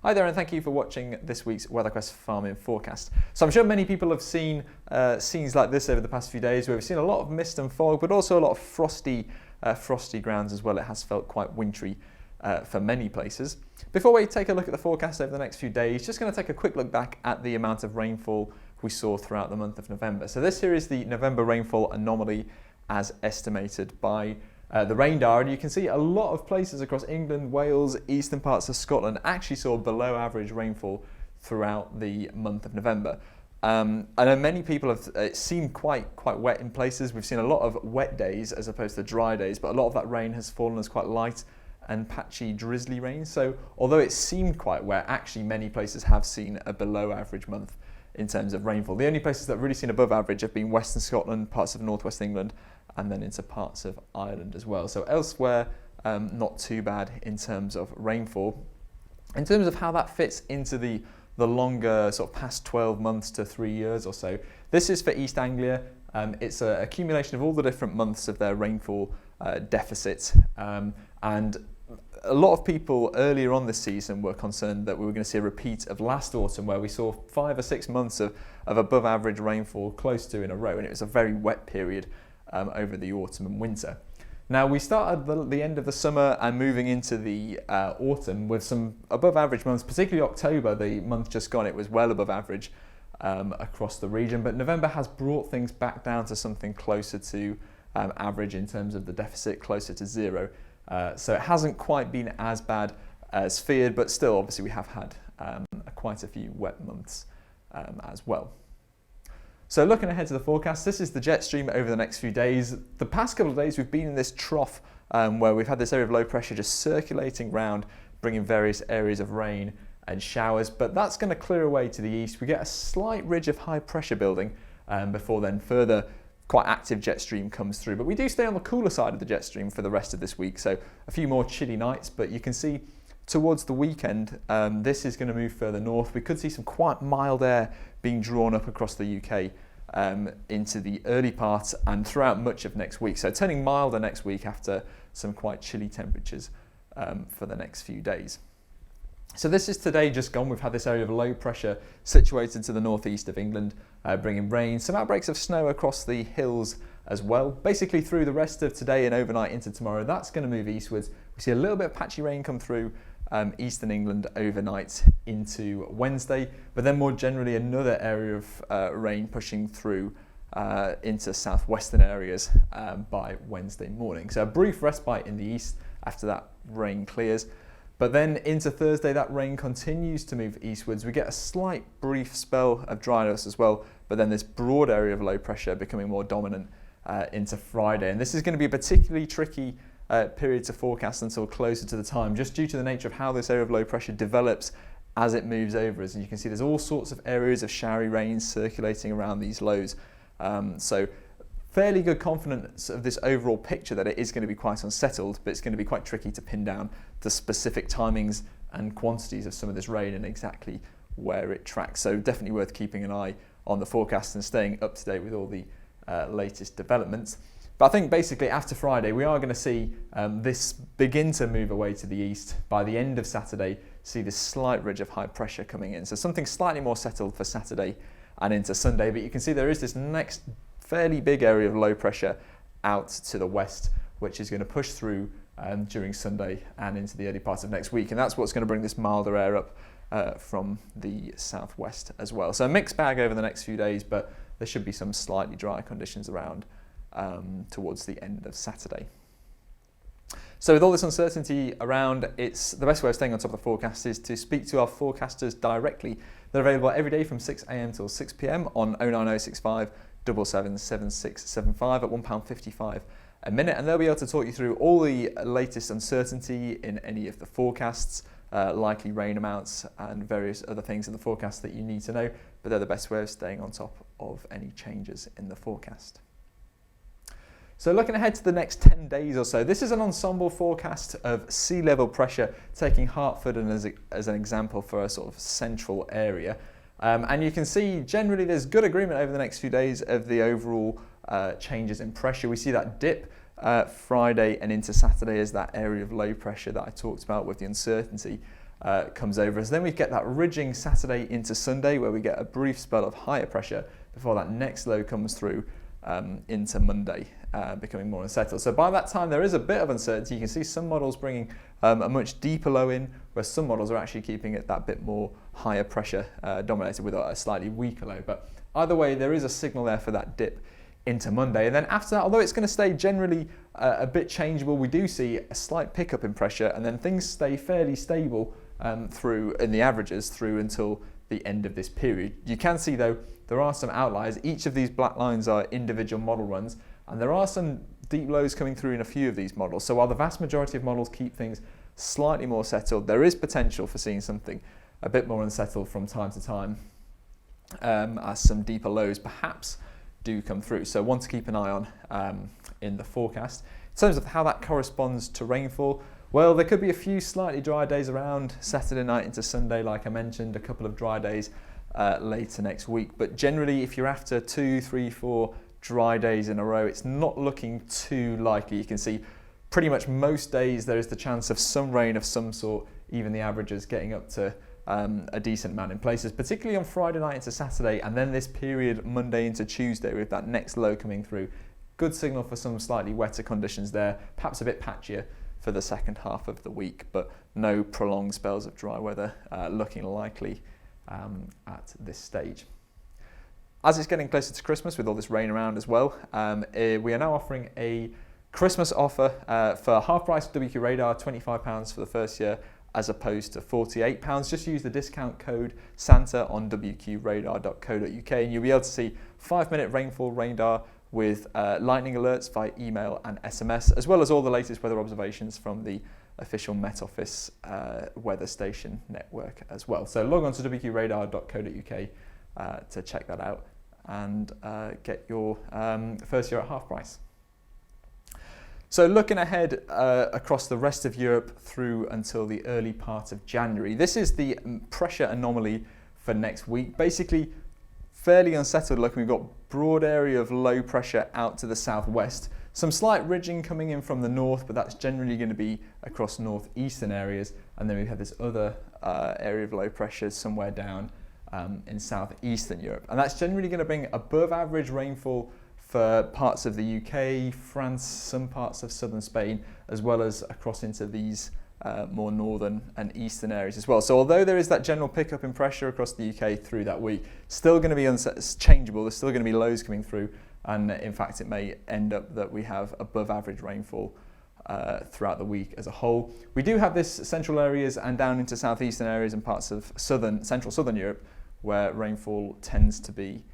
Hi there, and thank you for watching this week's Weatherquest farming forecast. So I'm sure many people have seen scenes like this over the past few days where we've seen a lot of mist and fog, but also a lot of frosty grounds as well. It has felt quite wintry for many places. Before we take a look at the forecast over the next few days, just going to take a quick look back at the amount of rainfall we saw throughout the month of November. So this here is the November rainfall anomaly as estimated by the radar, and you can see a lot of places across England, Wales, eastern parts of Scotland actually saw below average rainfall throughout the month of November. I know many people have, it seemed quite wet in places. We've seen a lot of wet days as opposed to dry days, but a lot of that rain has fallen as quite light and patchy drizzly rain. So although it seemed quite wet, actually many places have seen a below average month in terms of rainfall. The only places that have really seen above average have been Western Scotland, parts of northwest England, and then into parts of Ireland as well. So elsewhere, not too bad in terms of rainfall. In terms of how that fits into the longer sort of past 12 months to 3 years or so, this is for East Anglia. It's an accumulation of all the different months of their rainfall deficit. And a lot of people earlier on this season were concerned that we were going to see a repeat of last autumn where we saw 5 or 6 months of above average rainfall close to in a row, and it was a very wet period over the autumn and winter. Now we started the end of the summer and moving into the autumn with some above average months, particularly October, the month just gone, it was well above average across the region, but November has brought things back down to something closer to average in terms of the deficit, closer to zero. So it hasn't quite been as bad as feared, but still obviously we have had quite a few wet months as well. So looking ahead to the forecast, this is the jet stream over the next few days. The past couple of days we've been in this trough where we've had this area of low pressure just circulating around, bringing various areas of rain and showers, but that's going to clear away to the east. We get a slight ridge of high pressure building before then further quite active jet stream comes through. But we do stay on the cooler side of the jet stream for the rest of this week, so a few more chilly nights, but you can see towards the weekend this is going to move further north. We could see some quite mild air being drawn up across the UK into the early part and throughout much of next week, so turning milder next week after some quite chilly temperatures for the next few days. So this is today just gone. We've had this area of low pressure situated to the northeast of England, bringing rain, some outbreaks of snow across the hills as well. Basically through the rest of today and overnight into tomorrow, that's going to move eastwards. We see a little bit of patchy rain come through eastern England overnight into Wednesday, but then more generally another area of rain pushing through into southwestern areas by Wednesday morning. So a brief respite in the east after that rain clears. But then into Thursday, that rain continues to move eastwards. We get a slight brief spell of dryness as well, but then this broad area of low pressure becoming more dominant into Friday. And this is going to be a particularly tricky period to forecast until closer to the time, just due to the nature of how this area of low pressure develops as it moves over us. And you can see there's all sorts of areas of showery rain circulating around these lows. So fairly good confidence of this overall picture that it is going to be quite unsettled, but it's going to be quite tricky to pin down the specific timings and quantities of some of this rain and exactly where it tracks. So definitely worth keeping an eye on the forecast and staying up to date with all the latest developments. But I think basically after Friday we are going to see this begin to move away to the east. By the end of Saturday, see this slight ridge of high pressure coming in. So something slightly more settled for Saturday and into Sunday, but you can see there is this next fairly big area of low pressure out to the west, which is going to push through during Sunday and into the early part of next week, and that's what's going to bring this milder air up from the southwest as well. So a mixed bag over the next few days, but there should be some slightly dry conditions around towards the end of Saturday. So with all this uncertainty around, it's the best way of staying on top of the forecast is to speak to our forecasters directly. They're available every day from 6 a.m. till 6 p.m. on 09065 777675 at £1.55 a minute, and they'll be able to talk you through all the latest uncertainty in any of the forecasts, likely rain amounts and various other things in the forecast that you need to know, but they're the best way of staying on top of any changes in the forecast. So looking ahead to the next 10 days or so, this is an ensemble forecast of sea level pressure, taking Hertford as an example for a sort of central area. And you can see generally there's good agreement over the next few days of the overall changes in pressure. We see that dip Friday and into Saturday as that area of low pressure that I talked about with the uncertainty comes over us. Then we get that ridging Saturday into Sunday where we get a brief spell of higher pressure before that next low comes through into Monday, becoming more unsettled. So by that time there is a bit of uncertainty. You can see some models bringing a much deeper low in, where some models are actually keeping it that bit more higher pressure dominated with a slightly weaker low. But either way, there is a signal there for that dip into Monday. And then after that, although it's going to stay generally a bit changeable, we do see a slight pickup in pressure, and then things stay fairly stable through in the averages through until the end of this period. You can see though there are some outliers. Each of these black lines are individual model runs, and there are some deep lows coming through in a few of these models. So while the vast majority of models keep things slightly more settled, there is potential for seeing something a bit more unsettled from time to time as some deeper lows perhaps do come through. So one to keep an eye on in the forecast. In terms of how that corresponds to rainfall, well, there could be a few slightly dry days around Saturday night into Sunday, like I mentioned, a couple of dry days later next week. But generally, if you're after 2, 3, 4 dry days in a row, it's not looking too likely. You can see pretty much most days there is the chance of some rain of some sort, even the averages getting up to a decent amount in places, particularly on Friday night into Saturday, and then this period Monday into Tuesday with that next low coming through. Good signal for some slightly wetter conditions there, perhaps a bit patchier for the second half of the week, but no prolonged spells of dry weather looking likely at this stage. As it's getting closer to Christmas with all this rain around as well, we are now offering a Christmas offer for half price WQRadar, £25 for the first year as opposed to £48. Just use the discount code Santa on WQRadar.co.uk and you'll be able to see 5-minute rainfall radar with lightning alerts via email and SMS, as well as all the latest weather observations from the official Met Office weather station network as well. So log on to wqradar.co.uk to check that out and get your first year at half price. So looking ahead across the rest of Europe through until the early part of January, this is the pressure anomaly for next week. Basically, fairly unsettled looking. We've got broad area of low pressure out to the southwest. Some slight ridging coming in from the north, but that's generally going to be across northeastern areas. And then we have this other area of low pressure somewhere down in southeastern Europe. And that's generally going to bring above average rainfall for parts of the UK, France, some parts of southern Spain, as well as across into these more northern and eastern areas as well. So although there is that general pickup in pressure across the UK through that week, still going to be changeable. There's still going to be lows coming through, and in fact it may end up that we have above average rainfall throughout the week as a whole. We do have this central areas and down into southeastern areas and parts of central southern Europe where rainfall tends to be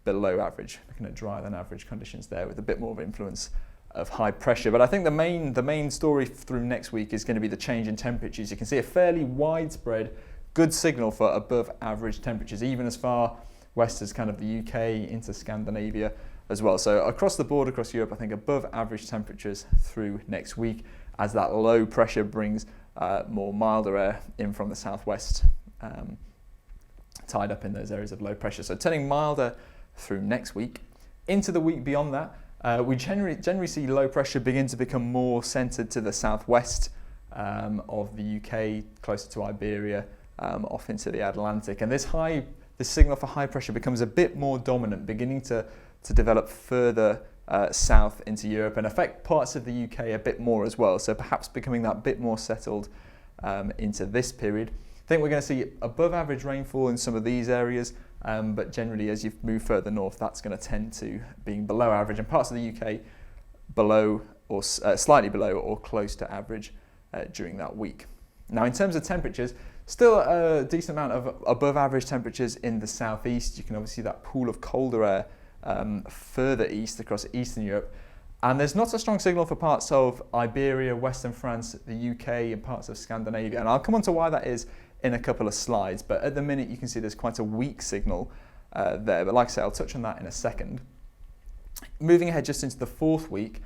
below average, looking at drier than average conditions there with a bit more of influence of high pressure. But I think the main story through next week is going to be the change in temperatures. You can see a fairly widespread good signal for above average temperatures, even as far west as kind of the UK into Scandinavia as well. So across the board, across Europe, I think above average temperatures through next week as that low pressure brings more milder air in from the southwest, tied up in those areas of low pressure. So turning milder through next week. Into the week beyond that, we generally see low pressure begin to become more centred to the southwest of the UK, closer to Iberia, off into the Atlantic. And this signal for high pressure becomes a bit more dominant, beginning to develop further south into Europe and affect parts of the UK a bit more as well. So perhaps becoming that bit more settled into this period. I think we're going to see above average rainfall in some of these areas, but generally as you move further north, that's going to tend to being below average, and parts of the UK below or slightly below or close to average during that week. Now in terms of temperatures, still a decent amount of above average temperatures in the southeast. You can obviously see that pool of colder air further east across Eastern Europe. And there's not a strong signal for parts of Iberia, Western France, the UK and parts of Scandinavia. And I'll come on to why that is in a couple of slides. But at the minute you can see there's quite a weak signal there. But like I say, I'll touch on that in a second. Moving ahead just into the fourth week,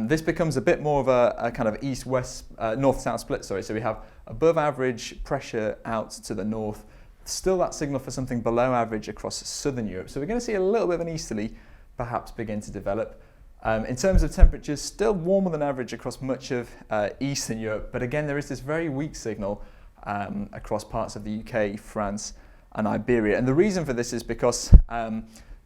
this becomes a bit more of a kind of east-west, north-south split, sorry. So we have above average pressure out to the north, still that signal for something below average across southern Europe. So we're going to see a little bit of an easterly perhaps begin to develop. In terms of temperatures, still warmer than average across much of Eastern Europe, but again there is this very weak signal across parts of the UK, France and Iberia. And the reason for this is because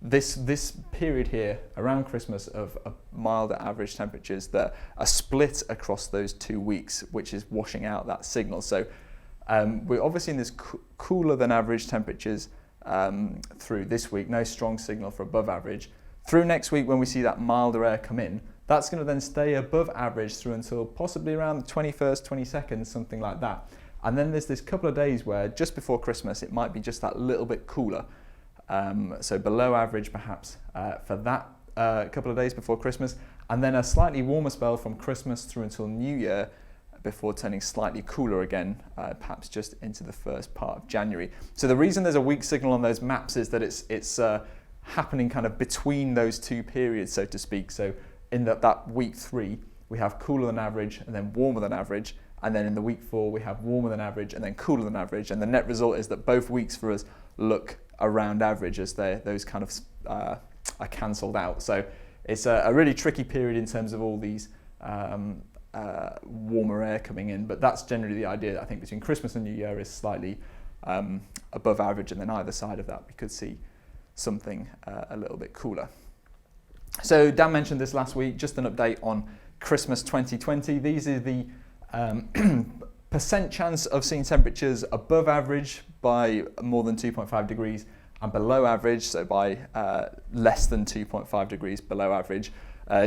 this period here around Christmas of milder average temperatures that are split across those 2 weeks, which is washing out that signal. So we're obviously in this cooler than average temperatures through this week, no strong signal for above average. Through next week, when we see that milder air come in, that's going to then stay above average through until possibly around the 21st, 22nd, something like that. And then there's this couple of days where just before Christmas, it might be just that little bit cooler. So below average perhaps for that couple of days before Christmas, and then a slightly warmer spell from Christmas through until New Year before turning slightly cooler again, perhaps just into the first part of January. So the reason there's a weak signal on those maps is that it's happening kind of between those two periods, so to speak. So in that week 3, we have cooler than average and then warmer than average. And then in the week 4, we have warmer than average and then cooler than average. And the net result is that both weeks for us look around average as those kind of are cancelled out. So it's a really tricky period in terms of all these warmer air coming in. But that's generally the idea, I think, between Christmas and New Year is slightly above average. And then either side of that, we could see something a little bit cooler. So Dan mentioned this last week, just an update on Christmas 2020. These are the percent chance of seeing temperatures above average by more than 2.5 degrees and below average, so by less than 2.5 degrees below average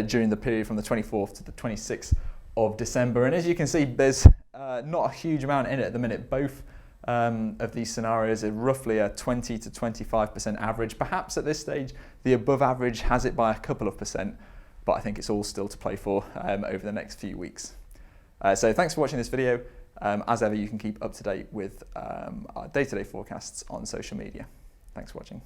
during the period from the 24th to the 26th of December. And as you can see, there's not a huge amount in it at the minute. Both of these scenarios are roughly a 20 to 25% average. Perhaps at this stage, the above average has it by a couple of percent, but I think it's all still to play for over the next few weeks. So thanks for watching this video. As ever, you can keep up to date with our day-to-day forecasts on social media. Thanks for watching.